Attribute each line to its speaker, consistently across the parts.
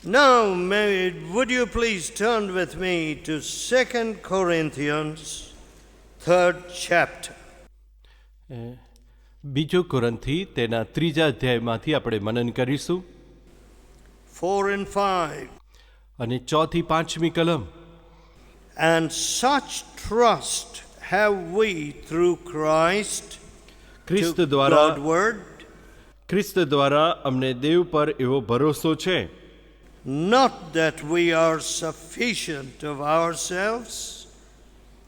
Speaker 1: Now, would you please turn with me to 2 Corinthians, 3rd chapter.
Speaker 2: બીજો કોરિન્થી તેના 3જા અધ્યાયમાંથી આપણે મનન કરીશું
Speaker 1: 4 and 5.
Speaker 2: અને 4 થી 5મી કલમ.
Speaker 1: And such trust have we through Christ
Speaker 2: Khrist
Speaker 1: to
Speaker 2: દ્વારા
Speaker 1: Godward,
Speaker 2: અમને દેવ પર એવો ભરોસો છે,
Speaker 1: not that we are sufficient of ourselves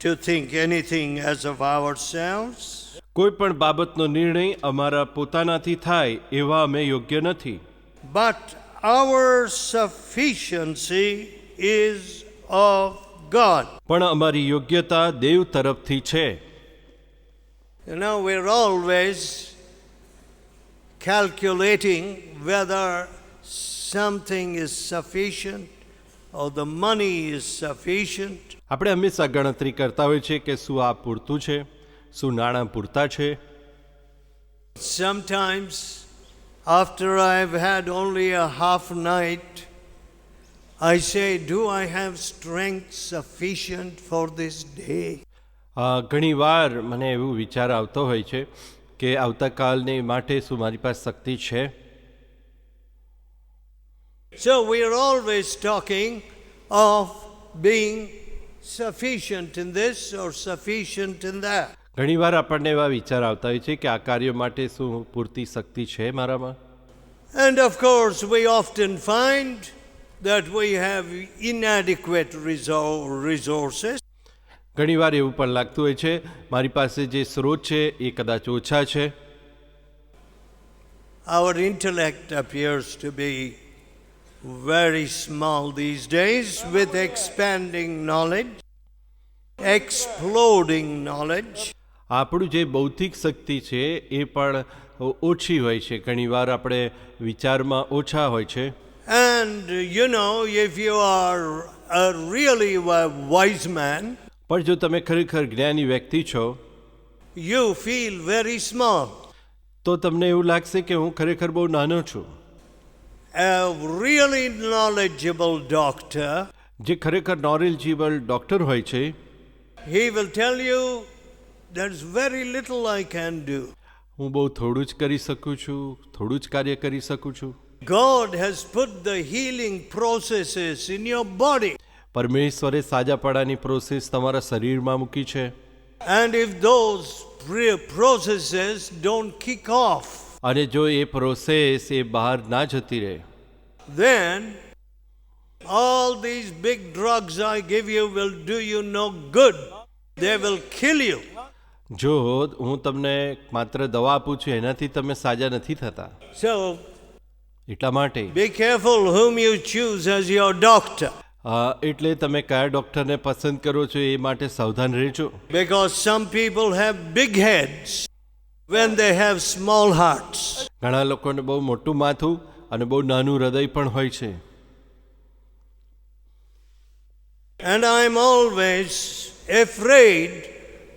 Speaker 1: to think anything as of ourselves,
Speaker 2: કોઈ પણ બાબતનો નિર્ણય અમારા પોતાનાથી થાય એવા અમે યોગ્ય નથી,
Speaker 1: but our sufficiency is of God.
Speaker 2: પણ અમારી યોગ્યતા દેવ તરફથી છે.
Speaker 1: You know, we're always calculating whether something is sufficient or the money is sufficient.
Speaker 2: આપણે હંમેશા ગણતરી કરતા હોય છે કે શું આ પૂરતું છે, શું નાણાં પૂરતા છે.
Speaker 1: Sometimes, after I've had only a half night, I say, do I have strength sufficient for this day?
Speaker 2: ઘણી વાર મને એવું વિચાર આવતો હોય છે કે આવતાકાલને માટે શું મારી પાસે શક્તિ છે.
Speaker 1: So we are always talking of being sufficient in this or sufficient in that.
Speaker 2: ઘણી વાર આપણને એવા વિચાર આવતા હોય છે કે આ કાર્ય માટે શું પૂરતી શક્તિ છે મારામાં.
Speaker 1: And of course, we often find that we have inadequate resources.
Speaker 2: ઘણી વાર એવું પણ લાગતું હોય છે મારી પાસે જે સ્રોત છે એ કદાચ ઓછા છે.
Speaker 1: Our intellect appears to be very small these days, with expanding knowledge, exploding knowledge.
Speaker 2: આપણું જે બૌદ્ધિક શક્તિ છે એ પણ ઓછી હોય છે. ઘણી વાર આપણે વિચારમાં ઓછા હોય છે.
Speaker 1: And you know, if you are a really wise man,
Speaker 2: પણ જો તમે ખરેખર જ્ઞાની વ્યક્તિ છો
Speaker 1: you feel very small.
Speaker 2: તો તમને એવું લાગશે કે હું ખરેખર બહુ નાનો છું.
Speaker 1: A really knowledgeable doctor,
Speaker 2: જે ખરેખર નોલેજેબલ ડૉક્ટર હોય છે
Speaker 1: he will tell you there's very little I can do.
Speaker 2: હું બહુ થોડું જ કરી શકું છું, થોડું જ કાર્ય કરી શકું છું.
Speaker 1: God has put the healing processes in your body.
Speaker 2: પરમેશ્વરે સાજાપડાની પ્રોસેસ તમારા શરીરમાં મૂકી છે.
Speaker 1: And if those processes don't kick off,
Speaker 2: અને જો એ પ્રોસેસ એ બહાર ના જતી રહે,
Speaker 1: then all these big drugs I give you will do you no good. They will kill you.
Speaker 2: જો હું તમને માત્ર દવા આપું છું એનાથી તમે સાજા નથી થતા.
Speaker 1: So
Speaker 2: એટલા માટે
Speaker 1: be careful whom you choose as your doctor.
Speaker 2: એટલે તમે કયા ડૉક્ટરને પસંદ કરો છો એ માટે સાવધાન રહેજો.
Speaker 1: Because some people have big heads when they have small hearts.
Speaker 2: ઘણા લોકોને બહુ મોટું માથું અને બહુ નાનું હૃદય પણ હોય છે.
Speaker 1: And I'm always afraid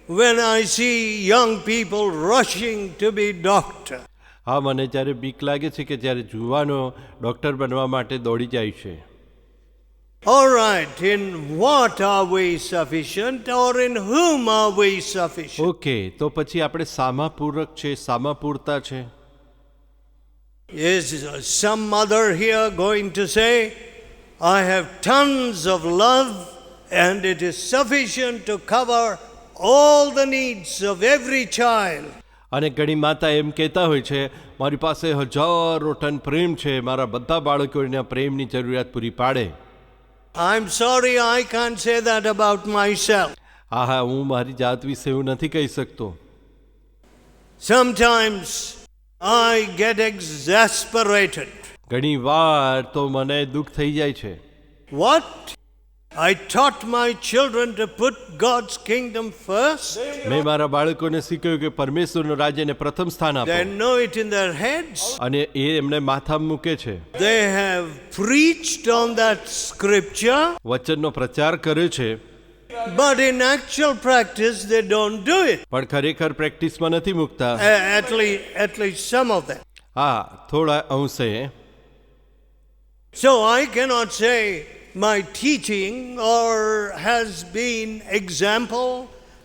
Speaker 1: when I see young people rushing to be doctor.
Speaker 2: મને જ્યારે બીક લાગે છે કે જ્યારે જુવાનો ડૉક્ટર બનવા માટે દોડી જાય છે.
Speaker 1: All right, in what are we sufficient or in whom are we sufficient?
Speaker 2: Okay, તો પછી આપણે સામા પૂરક છે, સામા પૂરતા છે.
Speaker 1: Is some mother here going to say, I have tons of love and it is sufficient to cover all the needs of every child?
Speaker 2: અને ઘણી માતા એમ કહેતા હોય છે મારી પાસે હજારો ટન પ્રેમ છે, મારા બધા બાળકોના પ્રેમની જરૂરિયાત પૂરી પાડે.
Speaker 1: I'm sorry, I can't say that about myself.
Speaker 2: હું મારી જાત વિશે એવું નથી કહી શકતો.
Speaker 1: Sometimes I get exasperated.
Speaker 2: ઘણી વાર તો મને દુઃખ થઈ જાય છે.
Speaker 1: What? I taught my children to put God's kingdom first.
Speaker 2: મેં મારા બાળકોને શીખ્યું કે પરમેશ્વરનું રાજ્યને પ્રથમ સ્થાન આપો.
Speaker 1: They know it in their heads.
Speaker 2: અને એ એમને માથામાં મૂકે છે.
Speaker 1: They have preached on that scripture.
Speaker 2: વચનનો પ્રચાર કરે છે.
Speaker 1: But in actual practice they don't do it.
Speaker 2: પણ ખરેખર પ્રેક્ટિસમાં નથી મૂકતા.
Speaker 1: At least some of them.
Speaker 2: થોડા અંશે.
Speaker 1: So I cannot say my teaching or has been example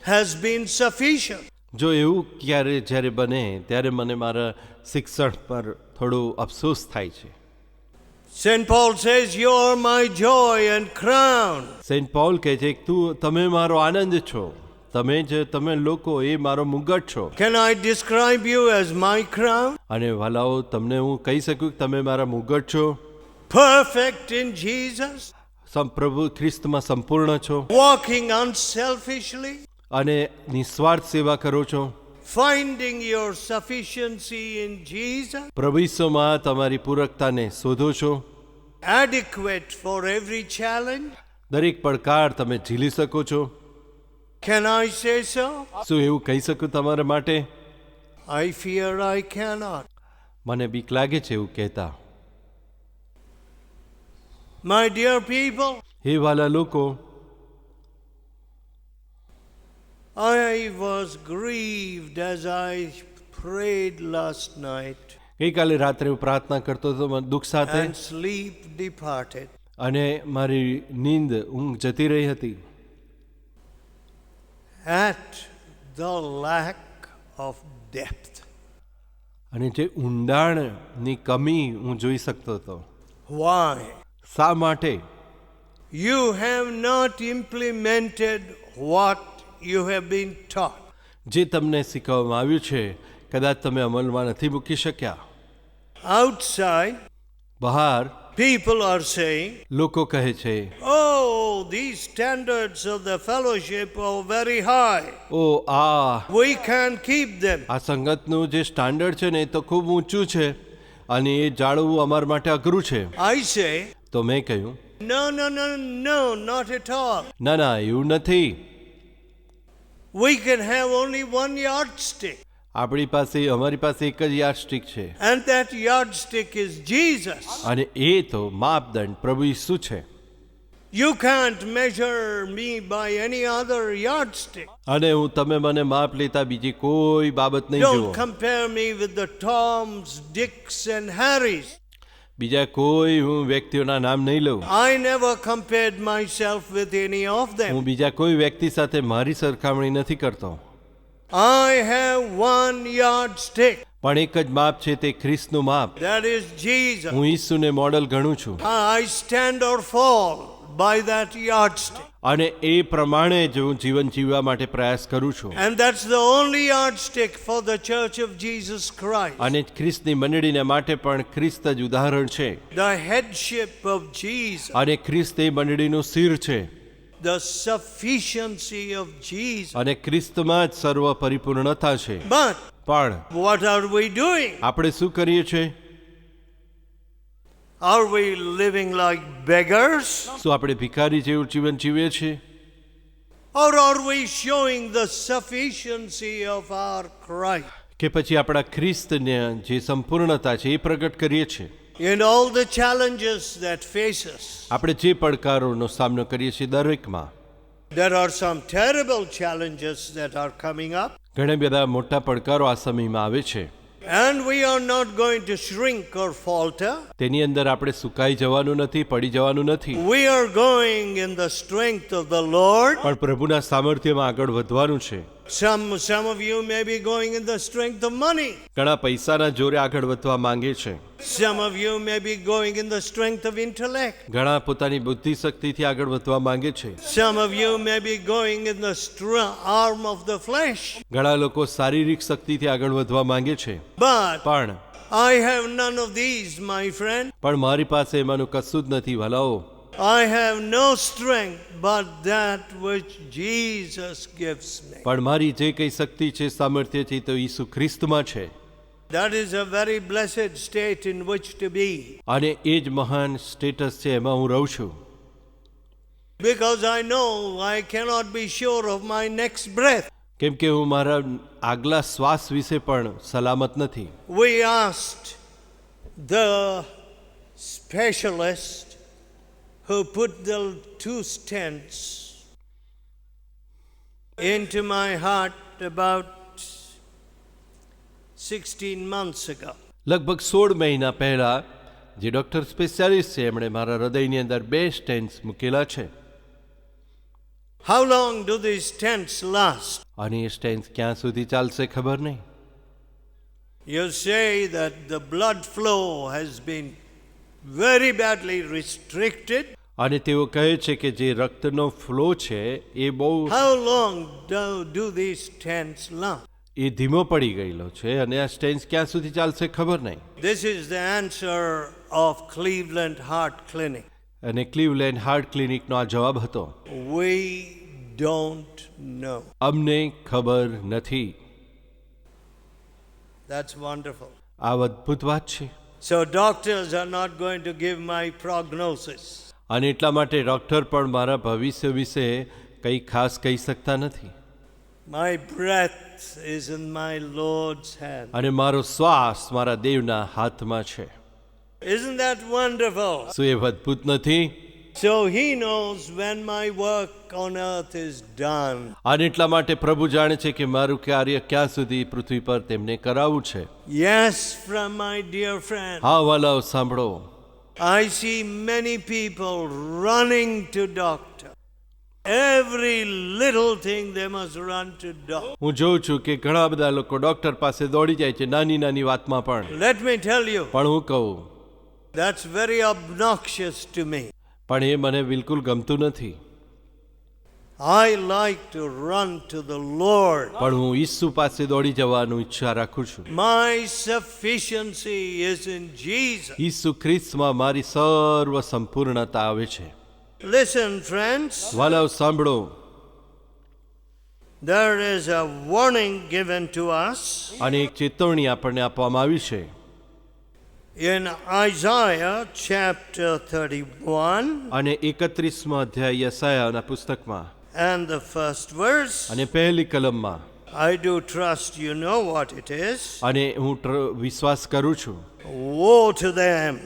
Speaker 1: has been sufficient.
Speaker 2: જો એવું જ્યારે બને ત્યારે મને મારા શિક્ષણ પર થોડું અફસોસ થાય છે.
Speaker 1: St. Paul says, "You are my joy and crown."
Speaker 2: Saint Paul કહે છે કે તમે મારો આનંદ છો, તમે લોકો એ મારો મુગટ છો.
Speaker 1: Can I describe you as my crown?
Speaker 2: અને વાલાઓ, તમને હું કહી શકું કે તમે મારા મુગટ છો,
Speaker 1: Perfect in Jesus,
Speaker 2: પ્રભુ ખ્રિસ્તમાં સંપૂર્ણ છો,
Speaker 1: walking unselfishly,
Speaker 2: અને નિસ્વાર્થ સેવા કરો છો,
Speaker 1: finding your sufficiency in Jesus,
Speaker 2: પ્રભુ ઈસુમાં તમારી પૂરકતાને શોધો છો,
Speaker 1: adequate for every challenge.
Speaker 2: દરેક પડકાર તમે ઝીલી શકો છો.
Speaker 1: Can I say so?
Speaker 2: શું એવું કહી શકું તમારા માટે?
Speaker 1: I fear I cannot.
Speaker 2: મને બીક લાગે છે એવું કહેતા.
Speaker 1: My dear people,
Speaker 2: હે વાલા લોકો,
Speaker 1: I was grieved as I prayed last night,
Speaker 2: ગઈકાલે રાત્રે હું પ્રાર્થના કરતો હતો, મને દુઃખ સાથે,
Speaker 1: and sleep departed.
Speaker 2: અને મારી નીંદ ઊંઘ જતી રહી હતી
Speaker 1: At the lack of depth.
Speaker 2: અને જે ઊંડાણની કમી હું જોઈ શકતો હતો.
Speaker 1: Why?
Speaker 2: શા માટે?
Speaker 1: You have not implemented what you have been taught.
Speaker 2: જે તમને શીખવવામાં આવ્યું છે કદાચ તમે અમલમાં નથી મૂકી શક્યા.
Speaker 1: Outside,
Speaker 2: બહાર
Speaker 1: people are saying,
Speaker 2: લોકો કહે છે,
Speaker 1: "Oh, these standards of the fellowship are very high.
Speaker 2: ઓ આ
Speaker 1: We can't keep them."
Speaker 2: સંગતનું જે સ્ટાન્ડર્ડ છે ને એ તો ખૂબ ઊંચું છે અને એ જાળવવું અમારા માટે અઘરું છે.
Speaker 1: I say,
Speaker 2: તો મેં કહ્યું,
Speaker 1: no, not at all.
Speaker 2: ના ના, એવું નથી.
Speaker 1: We can have only one yardstick,
Speaker 2: અમારી પાસે એક જ યાર્ડસ્ટિક છે,
Speaker 1: and that yardstick is Jesus.
Speaker 2: અને એ તો માપદંડ પ્રભુ ઈસુ છે.
Speaker 1: You can't measure me by any other yardstick.
Speaker 2: અને તમે મને માપ લેતા બીજી કોઈ બાબત નહીં જુઓ.
Speaker 1: Don't compare me with the Toms, Dicks and Harrys.
Speaker 2: બીજા કોઈ હું વ્યક્તિઓના નામ નહીં લઉં.
Speaker 1: I never compared myself with any of them.
Speaker 2: હું બીજા કોઈ વ્યક્તિ સાથે મારી સરખામણી નથી કરતો.
Speaker 1: I have one yardstick.
Speaker 2: પણ એક જ માપ છે, તે ખ્રિસ્તનું માપ.
Speaker 1: That is Jesus.
Speaker 2: હું ઈસુને મોડલ ગણું છું
Speaker 1: I stand or fall by that yardstick.
Speaker 2: અને એ પ્રમાણે જ હું જીવન જીવવા માટે પ્રયાસ કરું છું.
Speaker 1: And that's the only yardstick for the Church of Jesus Christ.
Speaker 2: અને ખ્રિસ્તની મંડળીને માટે પણ ખ્રિસ્ત જ ઉદાહરણ છે.
Speaker 1: The headship of Jesus.
Speaker 2: અને ખ્રિસ્ત એ મંડળીનું સિર છે.
Speaker 1: The sufficiency of Jesus.
Speaker 2: અને ખ્રિસ્તમાં જ સર્વ પરિપૂર્ણતા છે.
Speaker 1: But
Speaker 2: પણ
Speaker 1: what are we doing?
Speaker 2: આપણે શું કરીએ છીએ?
Speaker 1: Are we living like beggars?
Speaker 2: શું આપણે ભિખારી જેવું જીવન જીવીએ છીએ?
Speaker 1: Or are we showing the sufficiency of our Christ?
Speaker 2: કે પછી આપણા ખ્રિસ્તને જે સંપૂર્ણતા છે એ પ્રગટ કરીએ છીએ?
Speaker 1: In all the challenges that face us,
Speaker 2: આપણે જે પડકારોનો સામનો કરીએ છીએ દરેકમાં
Speaker 1: there are some terrible challenges that are coming up.
Speaker 2: ઘણા બધા મોટા પડકારો આ સમયમાં આવે છે.
Speaker 1: And we are not going to shrink or falter.
Speaker 2: તેની અંદર આપણે સુકાઈ જવાનું નથી, પડી જવાનું નથી.
Speaker 1: We are going in the strength of the Lord.
Speaker 2: પણ પ્રભુના સામર્થ્યમાં આગળ વધવાનું છે.
Speaker 1: Some of you may be going in the strength of money.
Speaker 2: ઘણા પૈસાના જોરે આગળ વધવા માંગે છે.
Speaker 1: Some of you may be going in the strength of intellect.
Speaker 2: ઘણા પોતાની બુદ્ધિ શક્તિથી આગળ વધવા માંગે છે.
Speaker 1: Some of you may be going in the arm of the flesh.
Speaker 2: ઘણા લોકો શારીરિક શક્તિથી આગળ વધવા માંગે છે.
Speaker 1: But
Speaker 2: પણ
Speaker 1: I have none of these, my friend.
Speaker 2: પણ મારી પાસે એમાંનું કશું જ નથી વાલાઓ.
Speaker 1: I have no strength but that which Jesus gives me.
Speaker 2: પણ મારી જે કઈ શક્તિ છે, સામર્થ્ય છે, તો ઈસુ ખ્રિસ્તમાં છે.
Speaker 1: That is a very blessed state in which to be.
Speaker 2: અને એ જ મહાન સ્ટેટસ છે, એમાં હું રહું છું.
Speaker 1: Because I know I cannot be sure of my next breath.
Speaker 2: કેમ કે હું મારા આગલા શ્વાસ વિશે પણ સલામત નથી.
Speaker 1: We asked the specialist who put the 2 stents into my heart about 16 months ago.
Speaker 2: લગભગ 16 મહિના પહેલા જે ડૉક્ટર સ્પેશિયાલિસ્ટ છે એમણે મારા હૃદયની અંદર 2 સ્ટેન્ટ્સ મૂકેલા છે.
Speaker 1: How long do these stents last?
Speaker 2: અને એ સ્ટેન્ટ્સ ક્યાં સુધી ચાલશે ખબર નહીં.
Speaker 1: You say that the blood flow has been very badly restricted.
Speaker 2: અને તેઓ કહે છે કે જે રક્તનો ફ્લો છે એ બહુ
Speaker 1: How long do these stents last?
Speaker 2: એ ધીમો પડી ગયેલો છે અને આ સ્ટેન્ટ્સ ક્યાં સુધી ચાલશે ખબર નહીં.
Speaker 1: This is the answer of Cleveland Heart Clinic.
Speaker 2: અને ક્લીવલેન્ડ હાર્ટ ક્લિનિકનો આ જવાબ હતો.
Speaker 1: We don't know.
Speaker 2: અમને ખબર નથી.
Speaker 1: That's wonderful.
Speaker 2: આ અદ્ભુત વાત છે.
Speaker 1: So doctors are not going to give my prognosis.
Speaker 2: અને એટલા માટે ડૉક્ટર પણ મારા ભવિષ્ય વિશે કંઈ ખાસ કહી શકતા નથી.
Speaker 1: My breath is in my Lord's hand.
Speaker 2: અને મારો શ્વાસ મારા દેવના હાથમાં છે.
Speaker 1: Isn't that wonderful?
Speaker 2: શું એ અદ્ભુત નથી?
Speaker 1: So he knows when my work on earth is done.
Speaker 2: અને એટલા માટે પ્રભુ જાણે છે કે મારું કાર્ય ક્યાં સુધી પૃથ્વી પર તેમને કરાવવું છે.
Speaker 1: Yes, from my dear friend.
Speaker 2: હા વાલાઓ સાંભળો,
Speaker 1: I see many people running to doctor. Every little thing they must run to doctor.
Speaker 2: હું જોઉં છું કે ઘણા બધા લોકો ડૉક્ટર પાસે દોડી જાય છે નાની નાની વાતમાં પણ.
Speaker 1: Let me tell you,
Speaker 2: પણ હું કહું,
Speaker 1: that's very obnoxious to me.
Speaker 2: પણ એ મને બિલકુલ ગમતું નથી.
Speaker 1: I like to run to the Lord.
Speaker 2: પણ હું ઈસુ પાસે દોડી જવાનું ઈચ્છા રાખું છું.
Speaker 1: My sufficiency is in Jesus.
Speaker 2: ઈસુ ખ્રિસ્તમાં મારી સર્વ સંપૂર્ણતા આવે છે.
Speaker 1: Listen, friends.
Speaker 2: વાલાઓ સાંભળો,
Speaker 1: There is a warning given to us
Speaker 2: અને એક ચેતવણી આપણને આપવામાં આવી છે.
Speaker 1: in Isaiah chapter 31
Speaker 2: અને 31મો અધ્યાય યશાયાના પુસ્તકમાં
Speaker 1: and the first verse.
Speaker 2: અને પહેલી કલમમાં.
Speaker 1: I do trust you know what it is.
Speaker 2: અને હું વિશ્વાસ કરું છું
Speaker 1: Woe to them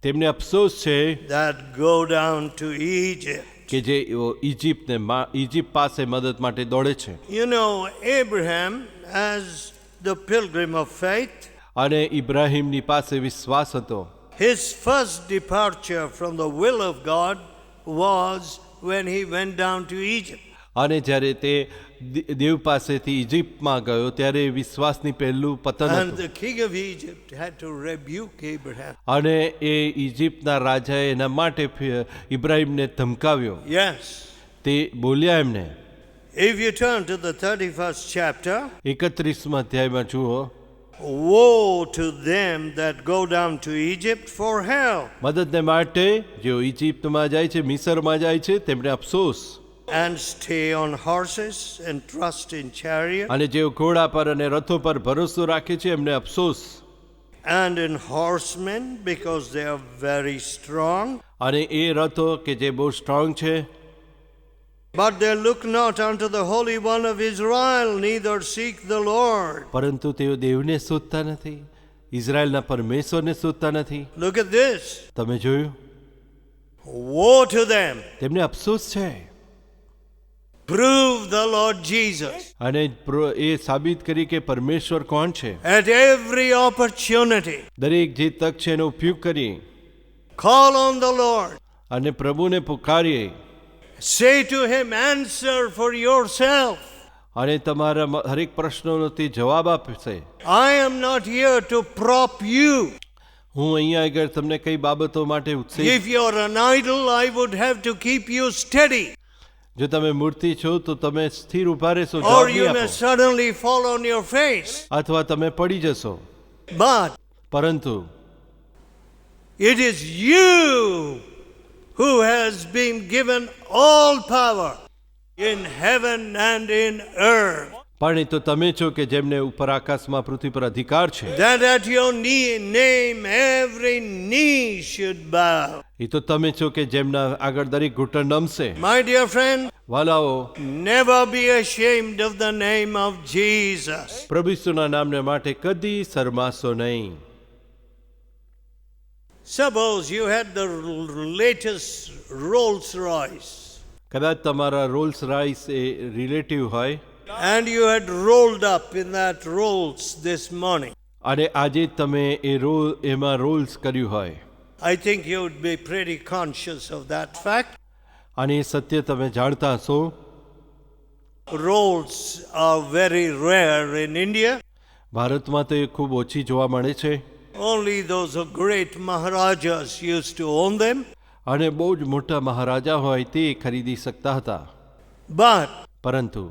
Speaker 2: તેમને અફસોસ છે
Speaker 1: that go down to Egypt.
Speaker 2: કે જે ઇજિપ્ત પાસે મદદ માટે દોડે છે.
Speaker 1: You know, Abraham, as the pilgrim of faith,
Speaker 2: અને ઇબ્રાહીમની પાસે વિશ્વાસ હતો.
Speaker 1: his first departure from the will of God was when he went down to Egypt.
Speaker 2: અને જ્યારે તે દેવ પાસેથી ઇજિપ્તમાં ગયો ત્યારે વિશ્વાસની પહેલું પતન
Speaker 1: And
Speaker 2: હતું.
Speaker 1: the king of Egypt had to rebuke Abraham.
Speaker 2: અને એ ઇજિપ્તના રાજાએ એના માટે ઇબ્રાહીમને ધમકાવ્યો.
Speaker 1: Yes.
Speaker 2: તે બોલ્યા એમને.
Speaker 1: If you turn to the 31st chapter,
Speaker 2: 31મા અધ્યાયમાં જુઓ,
Speaker 1: woe to them that go down to Egypt for help
Speaker 2: મદદને માટે જેઓ ઇજિપ્તમાં જાય છે, મિસરમાં જાય છે, તેમને અફસોસ.
Speaker 1: and stay on horses and trust in chariots
Speaker 2: અને જેઓ ઘોડા પર અને રથો પર ભરોસો રાખે છે એમને અફસોસ.
Speaker 1: and in horsemen because they are very strong.
Speaker 2: અને એ રથો કે જે બહુ સ્ટ્રોંગ છે,
Speaker 1: But they look not unto the Holy One of Israel, neither seek the Lord.
Speaker 2: પરંતુ તેઓ દેવને શોધતા નથી, ઇઝરાયલના પરમેશ્વરને શોધતા નથી.
Speaker 1: Look at this.
Speaker 2: તમે જોયું?
Speaker 1: Woe to them.
Speaker 2: તેમને અફસોસ છે.
Speaker 1: Prove the Lord Jesus
Speaker 2: અને એ સાબિત કરી કે પરમેશ્વર કોણ છે.
Speaker 1: at every opportunity.
Speaker 2: દરેક જે તક છે એનો ઉપયોગ કરી
Speaker 1: Call on the Lord.
Speaker 2: અને પ્રભુને પુકારીએ.
Speaker 1: Say to him, answer for yourself.
Speaker 2: અને તમારા હરેક પ્રશ્નોનો તે જવાબ આપશે.
Speaker 1: I am not here to prop you.
Speaker 2: હું અહીંયા આગળ તમને કઈ બાબતો માટે ઉત્સાહિત.
Speaker 1: If you're an idol, I would have to keep you steady.
Speaker 2: જો તમે મૂર્તિ છો તો તમે સ્થિર ઊભા રહેશો,
Speaker 1: Or
Speaker 2: જવાબ
Speaker 1: you
Speaker 2: નહીં
Speaker 1: may
Speaker 2: આપો.
Speaker 1: suddenly fall on your face.
Speaker 2: અથવા તમે પડી જશો.
Speaker 1: But
Speaker 2: પરંતુ
Speaker 1: it is you who has been given all power in heaven and in earth.
Speaker 2: પણ એ તો તમે છો કે જેમને ઉપર આકાશમાં પૃથ્વી પર અધિકાર છે.
Speaker 1: That at your name every knee should bow.
Speaker 2: એ તો તમે છો કે જેમના આગળ દરેક ઘૂંટણ નમશે.
Speaker 1: My dear friend,
Speaker 2: વાલાઓ,
Speaker 1: never be ashamed of the name of Jesus.
Speaker 2: પ્રભુ ઈસુના નામને માટે કદી શરમાશો નહીં.
Speaker 1: Suppose you had the latest Rolls Royce
Speaker 2: કદાચ તમારા રોલ્સ રાઇસ એ રિલેટિવ હોય
Speaker 1: and you had rolled up in that Rolls this morning.
Speaker 2: અને આજે તમે એમાં રોલ્સ કર્યું હોય.
Speaker 1: I think you would be pretty conscious of that fact.
Speaker 2: અને એ સત્ય તમે જાણતા હશો.
Speaker 1: Rolls are very rare in India.
Speaker 2: ભારતમાં તો એ ખૂબ ઓછી જોવા મળે છે.
Speaker 1: Only those great Maharajas used to own them.
Speaker 2: અને બહુ જ મોટા મહારાજા હોય તે ખરીદી શકતા હતા.
Speaker 1: But,
Speaker 2: પરંતુ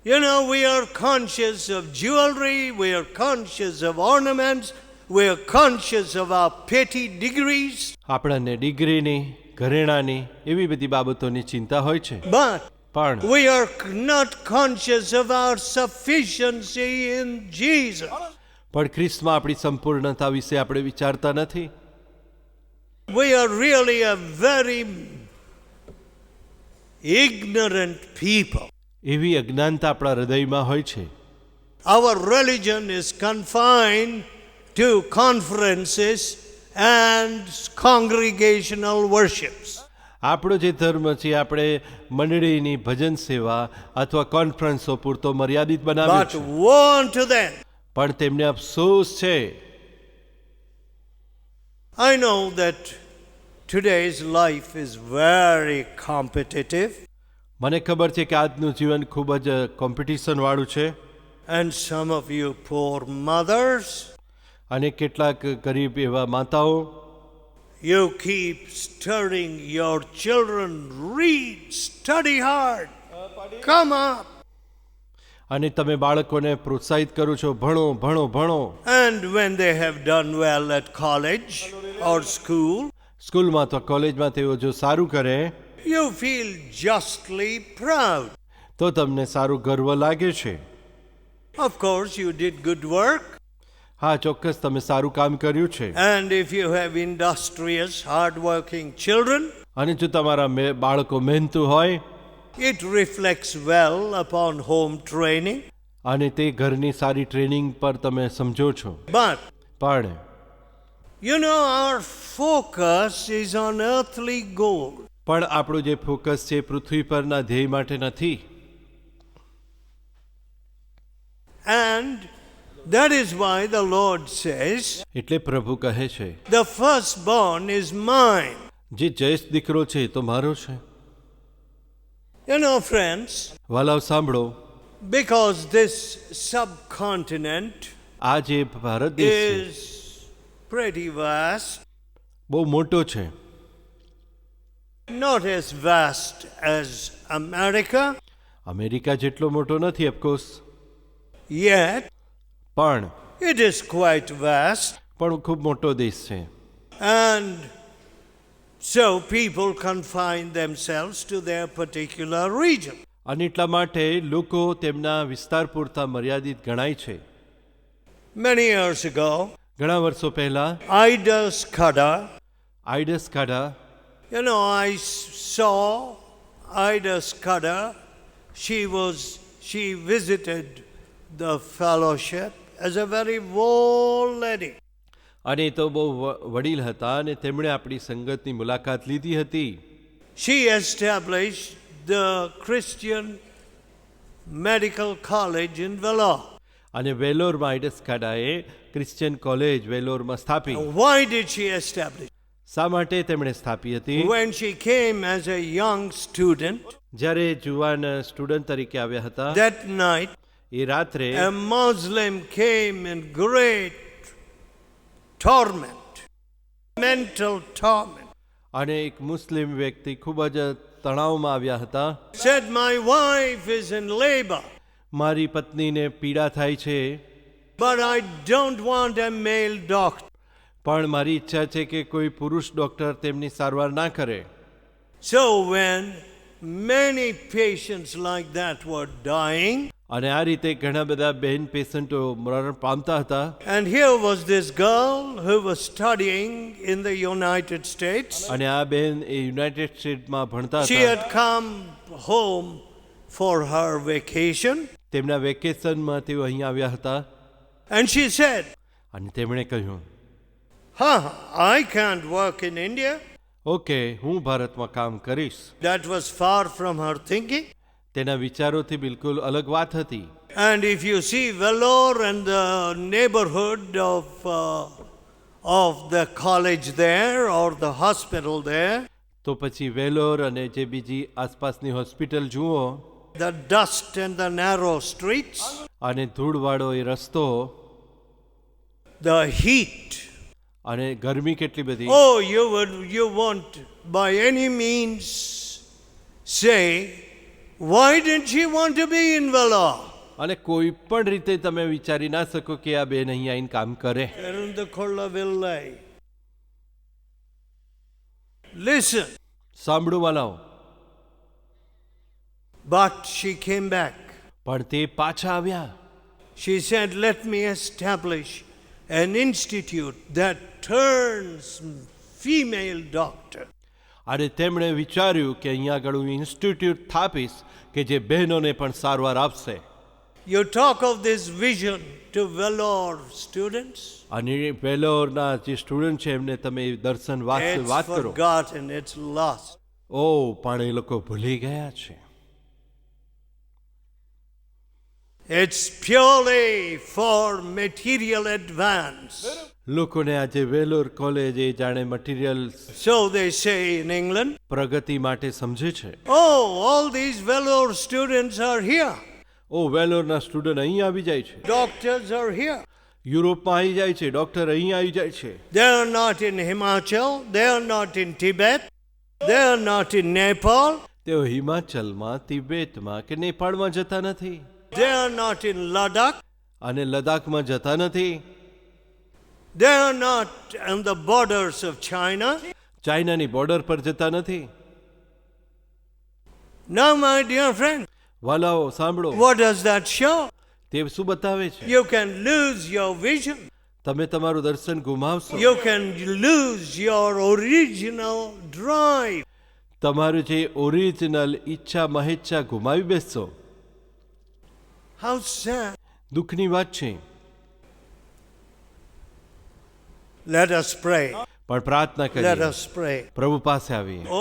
Speaker 1: you know, we are conscious of jewelry, we are conscious of ornaments, we are conscious of our petty degrees.
Speaker 2: આપણને ડિગ્રીની, ઘરેણાની એવી બધી બાબતોની ચિંતા હોય છે.
Speaker 1: But
Speaker 2: પણ
Speaker 1: we are not conscious of our sufficiency in Jesus.
Speaker 2: પણ ખ્રિસ્તમાં આપણી સંપૂર્ણતા વિશે આપણે વિચારતા નથી.
Speaker 1: We are really a very ignorant people.
Speaker 2: એવી અજ્ઞાનતા આપણા હૃદયમાં હોય છે.
Speaker 1: Our religion is confined to conferences and congregational worships.
Speaker 2: આપણો જે ધર્મ છે આપણે મંડળીની ભજન સેવા અથવા કોન્ફરન્સો પૂરતો મર્યાદિત બનાવ્યો
Speaker 1: But
Speaker 2: છે.
Speaker 1: woe unto them.
Speaker 2: પણ તેમને અફસોસ છે.
Speaker 1: I know that today's life is very competitive,
Speaker 2: મને ખબર છે કે આજનું જીવન ખૂબ જ કોમ્પિટિશન વાળું છે.
Speaker 1: and some of you poor mothers,
Speaker 2: અને કેટલાક ગરીબ એવા માતાઓ
Speaker 1: you keep stirring your children, read, study hard, come up.
Speaker 2: અને તમે બાળકોને પ્રોત્સાહિત કરો છો, ભણો ભણો ભણો.
Speaker 1: And when they have done well at college or school,
Speaker 2: સ્કૂલમાં તો કોલેજમાં તેઓ જો સારું કરે
Speaker 1: you feel justly proud.
Speaker 2: તો તમને સારું ગર્વ લાગે છે.
Speaker 1: Of course, you did good work.
Speaker 2: હા, ચોક્કસ તમે સારું કામ કર્યું છે.
Speaker 1: And if you have industrious, hard-working children,
Speaker 2: અને જો તમારા બાળકો મહેનતુ હોય
Speaker 1: it reflects well upon home training.
Speaker 2: અને તે ઘરની સારી ટ્રેનિંગ પર તમે સમજો છો.
Speaker 1: But,
Speaker 2: પણ
Speaker 1: you know, our focus is on earthly gold.
Speaker 2: પણ આપણું જે ફોકસ છે પૃથ્વી પરના ધ્યેય માટે નથી.
Speaker 1: And that is why the Lord says,
Speaker 2: એટલે પ્રભુ કહે છે
Speaker 1: the firstborn is mine.
Speaker 2: જે જયેશ દીકરો છે તો મારો છે.
Speaker 1: You know, friends,
Speaker 2: વાલાઓ સાંભળો,
Speaker 1: because this subcontinent
Speaker 2: આ જે ભારત દેશ છે
Speaker 1: is pretty vast,
Speaker 2: બહુ મોટો છે.
Speaker 1: not as vast as America,
Speaker 2: America જેટલો મોટો નથી ઓફકોર્સ,
Speaker 1: yet
Speaker 2: પણ
Speaker 1: it is quite vast.
Speaker 2: ખૂબ મોટો દેશ છે.
Speaker 1: And so people confine themselves to their particular region.
Speaker 2: અને એટલા માટે લોકો તેમના વિસ્તાર પૂરતા મર્યાદિત ગણાય છે.
Speaker 1: Many years ago,
Speaker 2: ઘણા વર્ષો પહેલા
Speaker 1: Ida Scudder,
Speaker 2: આઈડસ કાઢા,
Speaker 1: you know, I saw Ida Scudder. She visited the fellowship as a very old lady.
Speaker 2: અને તો બહુ વડીલ હતા અને તેમણે આપણી સંગતની મુલાકાત લીધી હતી.
Speaker 1: She established the Christian Medical College in Vellore.
Speaker 2: અને વેલોરમાં આઈડસ કાઢાએ ક્રિશ્ચિયન કોલેજ વેલોરમાં સ્થાપી.
Speaker 1: Why did she establish?
Speaker 2: શા માટે તેમણે સ્થાપી હતી?
Speaker 1: When she came as a young student,
Speaker 2: જ્યારે જુવાન સ્ટુડન્ટ તરીકે આવ્યા હતા
Speaker 1: that night,
Speaker 2: એ રાત્રે
Speaker 1: a Muslim came in great torment, mental torment.
Speaker 2: અને એક મુસ્લિમ વ્યક્તિ ખૂબ જ તણાવમાં આવ્યા હતા.
Speaker 1: Said, my wife is in labor,
Speaker 2: મારી પત્નીને પીડા થાય છે,
Speaker 1: but I don't want a male doctor.
Speaker 2: પણ મારી ઈચ્છા છે કે કોઈ પુરુષ ડૉક્ટર તેમની સારવાર ના કરે.
Speaker 1: So when many patients like that were dying,
Speaker 2: અને આ રીતે ઘણા બધા બહેન પેશન્ટો મરણ પામતા હતા.
Speaker 1: and here was this girl who was studying in the United States.
Speaker 2: અને આ બહેન એ યુનાઇટેડ સ્ટેટ્સમાં ભણતા
Speaker 1: She
Speaker 2: હતા.
Speaker 1: had come home for her vacation,
Speaker 2: તેમના વેકેશનમાં તેઓ અહીં આવ્યા હતા.
Speaker 1: and she said,
Speaker 2: અને તેમણે કહ્યું,
Speaker 1: I can't work in India.
Speaker 2: Okay, હું ભારતમાં કામ કરીશ.
Speaker 1: That was far from her thinking.
Speaker 2: તેના વિચારોથી બિલકુલ અલગ વાત હતી.
Speaker 1: And if you see Vellore and the neighborhood of of the college there or the hospital there,
Speaker 2: તો પછી વેલોર અને જે બીજી આસપાસની હોસ્પિટલ જુઓ
Speaker 1: the dust and the narrow streets,
Speaker 2: અને ધૂળવાળો એ રસ્તો
Speaker 1: the heat.
Speaker 2: અને ગરમી કેટલી બધી.
Speaker 1: Oh, you won't by any means say, why didn't she want to be in Vellore?
Speaker 2: અને કોઈ પણ રીતે તમે વિચારી ના શકો કે આ બેન અહીંયા આવીને કામ કરે.
Speaker 1: Listen.
Speaker 2: સાંભળું વાલાઓ.
Speaker 1: But she came back.
Speaker 2: પણ તે પાછા આવ્યા.
Speaker 1: She said, let me establish an institute that turns female doctor.
Speaker 2: અને તેમણે વિચાર્યું કે અહીંયા આગળ હું ઇન્સ્ટિટ્યૂટ થાપીશ કે જે બહેનોને પણ સારવાર આપશે.
Speaker 1: You talk of this vision to Vellore students.
Speaker 2: અને વેલોરના જે સ્ટુડન્ટ છે એમને તમે દર્શન વાત
Speaker 1: It's
Speaker 2: કરો.
Speaker 1: forgotten, it's lost.
Speaker 2: ઓ પણ એ લોકો ભૂલી ગયા છે.
Speaker 1: It's purely for material advance.
Speaker 2: લોકોને આજે વેલોર કોલેજ એ જાણે material
Speaker 1: So they say in England,
Speaker 2: પ્રગતિ માટે સમજે છે.
Speaker 1: oh, all these Vellore students are here.
Speaker 2: ઓ વેલોરના સ્ટુડન્ટ અહીં આવી જાય છે.
Speaker 1: Doctors are here.
Speaker 2: યુરોપમાં આવી જાય છે. ડોક્ટર અહીં આવી જાય છે.
Speaker 1: They are not in Himachal. They are not in Tibet. They are not in Nepal.
Speaker 2: તેઓ હિમાચલમાં, તિબેટમાં કે નેપાળમાં જતા નથી.
Speaker 1: They are not in Ladakh.
Speaker 2: અને લદ્દાખમાં જતા નથી.
Speaker 1: They are not on the borders of China.
Speaker 2: ચાઇનાની બોર્ડર પર જતા નથી.
Speaker 1: Now, my dear friend,
Speaker 2: વાલાઓ સાંભળો.
Speaker 1: what does that show?
Speaker 2: તે શું બતાવે છે?
Speaker 1: You can lose your vision.
Speaker 2: તમે તમારું દર્શન ગુમાવશો.
Speaker 1: You can lose your original drive.
Speaker 2: તમારું જે ઓરિજિનલ ઈચ્છા મહેચ્છા ગુમાવી બેસશો.
Speaker 1: How sad.
Speaker 2: દુઃખની વાત છે.
Speaker 1: Let us pray.
Speaker 2: પણ પ્રાર્થના
Speaker 1: Let
Speaker 2: કરીએ.
Speaker 1: us pray.
Speaker 2: પ્રભુ પાસે આવીએ.
Speaker 1: Oh,